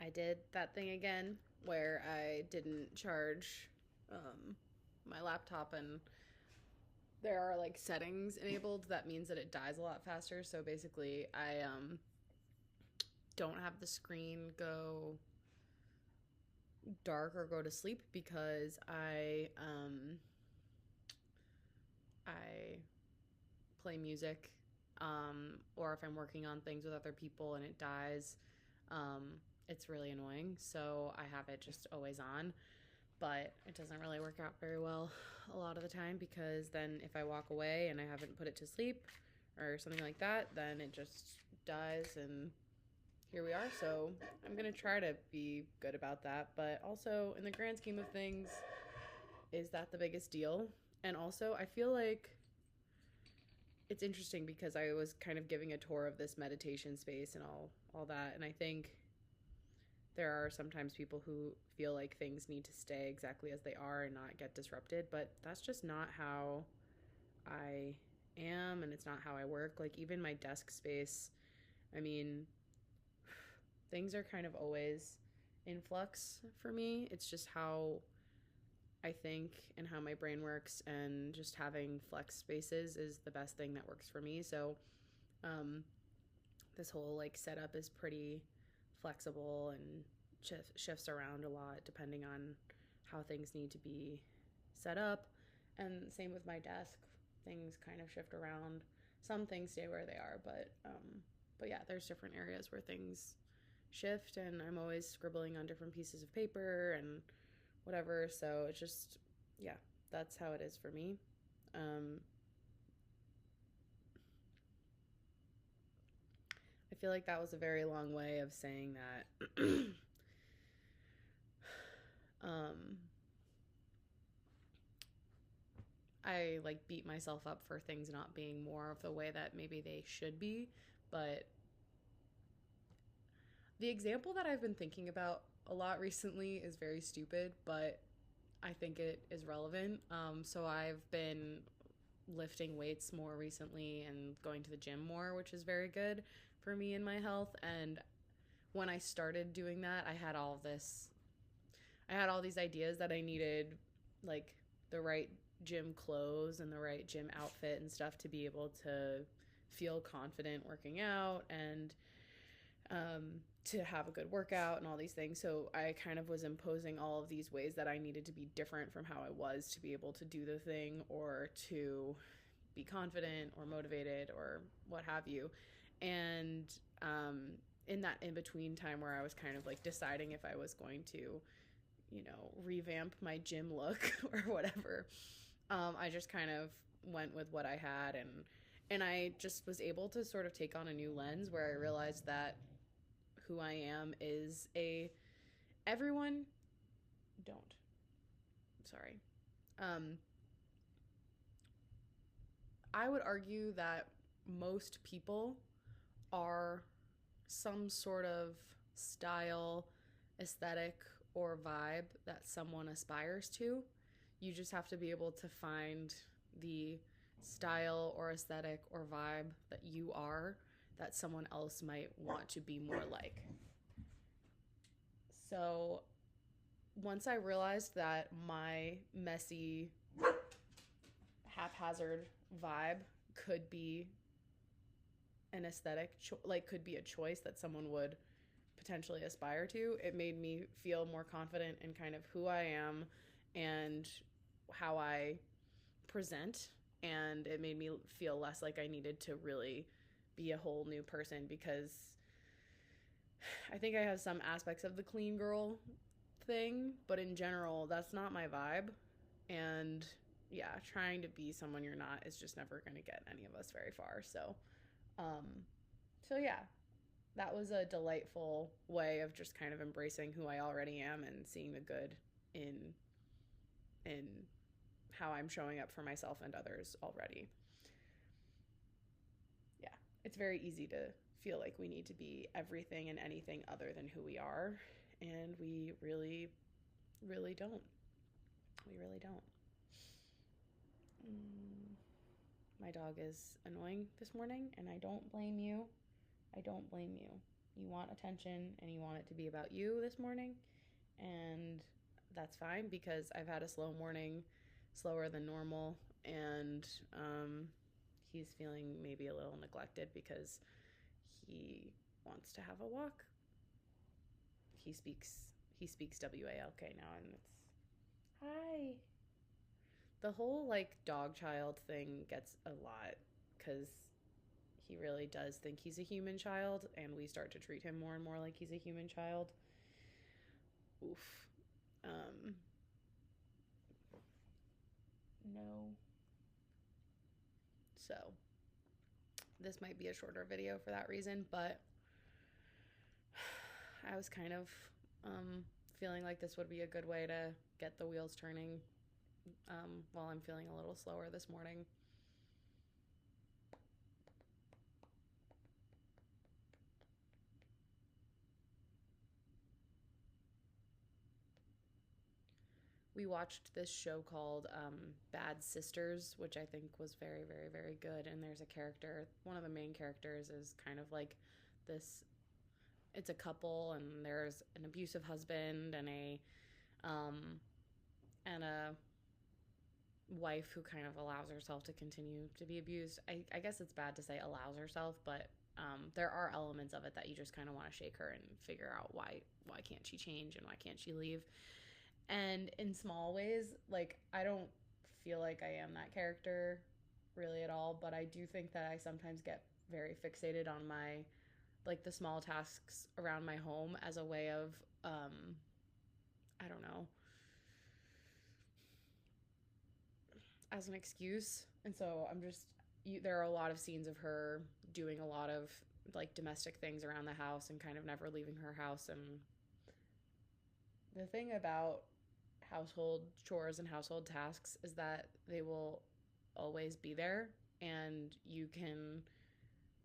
I did that thing again where I didn't charge um, my laptop, and there are like settings enabled that means that it dies a lot faster. So basically, I don't have the screen go dark or go to sleep because I play music, or if I'm working on things with other people and it dies, it's really annoying. So I have it just always on, but it doesn't really work out very well a lot of the time because then if I walk away and I haven't put it to sleep or something like that, then it just dies and here we are. So I'm going to try to be good about that. But also, in the grand scheme of things, is that the biggest deal? And also, I feel like it's interesting because I was kind of giving a tour of this meditation space and all that, and I think there are sometimes people who feel like things need to stay exactly as they are and not get disrupted, but that's just not how I am, and it's not how I work. Like even my desk space, I mean, things are kind of always in flux for me. It's just how I think and how my brain works, and just having flex spaces is the best thing that works for me. So, um, this whole like setup is pretty flexible and shifts around a lot depending on how things need to be set up. And same with my desk, things kind of shift around. Some things stay where they are, but yeah, there's different areas where things shift, and I'm always scribbling on different pieces of paper and whatever. So it's just, yeah, that's how it is for me. Um, I feel like that was a very long way of saying that. um, I like beat myself up for things not being more of the way that maybe they should be. But the example that I've been thinking about a lot recently is very stupid, but I think it is relevant. So I've been lifting weights more recently and going to the gym more, which is very good for me and my health. And when I started doing that, I had all these ideas that I needed, like the right gym clothes and the right gym outfit and stuff to be able to feel confident working out and to have a good workout and all these things. So I kind of was imposing all of these ways that I needed to be different from how I was to be able to do the thing or to be confident or motivated or what have you. And in that in between time where I was kind of like deciding if I was going to, revamp my gym look or whatever, I just kind of went with what I had, and I just was able to sort of take on a new lens where I realized that who I am is a everyone don't sorry um I would argue that most people are some sort of style, aesthetic, or vibe that someone aspires to. You just have to be able to find the style or aesthetic or vibe that you are that someone else might want to be more like. So once I realized that my messy, haphazard vibe could be an aesthetic, like could be a choice that someone would potentially aspire to, it made me feel more confident in kind of who I am and how I present. And it made me feel less like I needed to really be a whole new person because I think I have some aspects of the clean girl thing, but in general, that's not my vibe. And yeah, trying to be someone you're not is just never going to get any of us very far. Um, so yeah, that was a delightful way of just kind of embracing who I already am and seeing the good in in how I'm showing up for myself and others already. Yeah, it's very easy to feel like we need to be everything and anything other than who we are, and we really, really don't. We really don't. Mm, my dog is annoying this morning, and I don't blame you. I don't blame you. you want attention and you want it to be about you this morning. And that's fine because I've had a slow morning, slower than normal, and he's feeling maybe a little neglected because he wants to have a walk. He speaks WALK now, and it's hi. The whole like dog child thing gets a lot because he really does think he's a human child, and we start to treat him more and more like he's a human child. Oof. No. So this might be a shorter video for that reason, but I was kind of feeling like this would be a good way to get the wheels turning while I'm feeling a little slower this morning. We watched this show called Bad Sisters, which I think was very, very, very good. And there's a character, one of the main characters is kind of like this, it's a couple, and there's an abusive husband and a wife who kind of allows herself to continue to be abused. I guess it's bad to say allows herself, but there are elements of it that you just kind of want to shake her and figure out why can't she change and why can't she leave. And in small ways, like, I don't feel like I am that character really at all, but I do think that I sometimes get very fixated on my, like, the small tasks around my home as a way of, I don't know, as an excuse. And so there are a lot of scenes of her doing a lot of, like, domestic things around the house and kind of never leaving her house. And the thing about household chores and household tasks is that they will always be there, and you can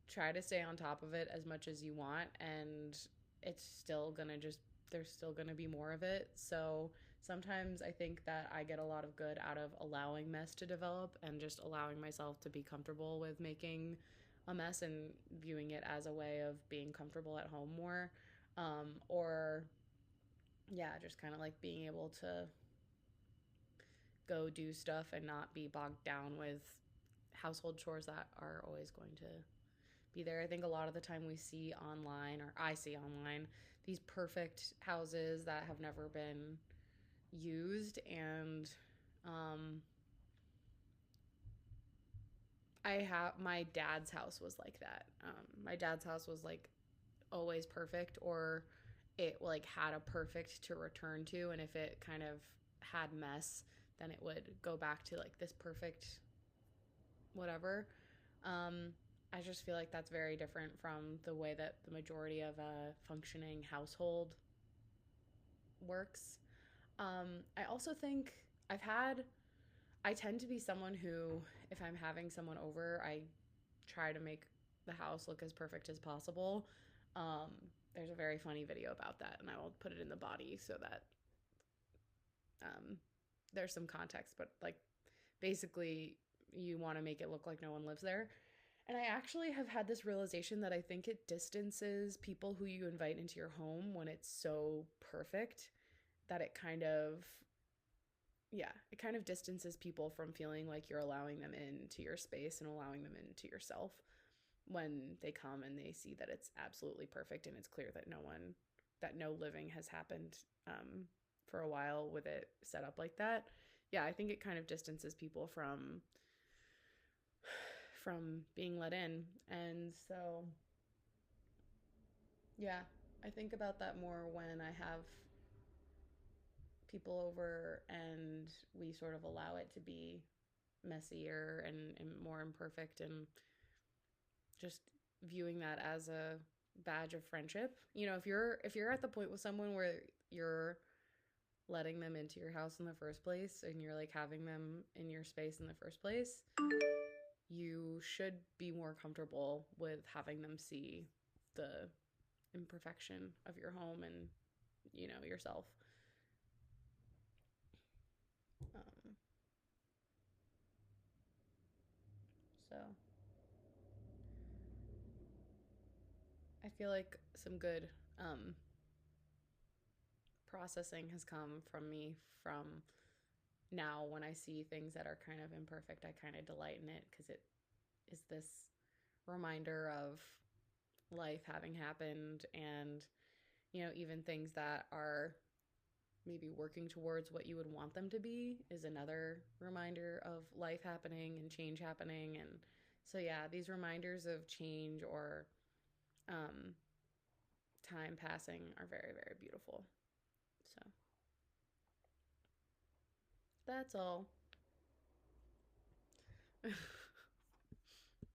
try to stay on top of it as much as you want, and it's still gonna just there's still gonna be more of it. So sometimes I think that I get a lot of good out of allowing mess to develop and just allowing myself to be comfortable with making a mess and viewing it as a way of being comfortable at home more. Or yeah, just kind of like being able to go do stuff and not be bogged down with household chores that are always going to be there. I think a lot of the time we see online, or I see online, these perfect houses that have never been used. And my dad's house was like that. My dad's house was like always perfect, or it like had a perfect to return to, and if it kind of had mess, then it would go back to like this perfect whatever. I just feel like that's very different from the way that the majority of a functioning household works. I also think I tend to be someone who, if I'm having someone over, I try to make the house look as perfect as possible. Um, there's a very funny video about that, and I will put it in the body so that there's some context. But like, basically, you want to make it look like no one lives there. And I actually have had this realization that I think it distances people who you invite into your home when it's so perfect that it kind of distances people from feeling like you're allowing them into your space and allowing them into yourself when they come and they see that it's absolutely perfect and it's clear that no living has happened for a while with it set up like that. Yeah, I think it kind of distances people from being let in. And so yeah, I think about that more when I have people over and we sort of allow it to be messier and more imperfect, and just viewing that as a badge of friendship. You know, if you're at the point with someone where you're letting them into your house in the first place and you're like having them in your space in the first place, you should be more comfortable with having them see the imperfection of your home and, you know, yourself. Um, so I feel like some good um, processing has come from me from now when I see things that are kind of imperfect. I kind of delight in it because it is this reminder of life having happened, and even things that are maybe working towards what you would want them to be is another reminder of life happening and change happening. And so yeah, these reminders of change or um, time passing are very, very beautiful. So that's all.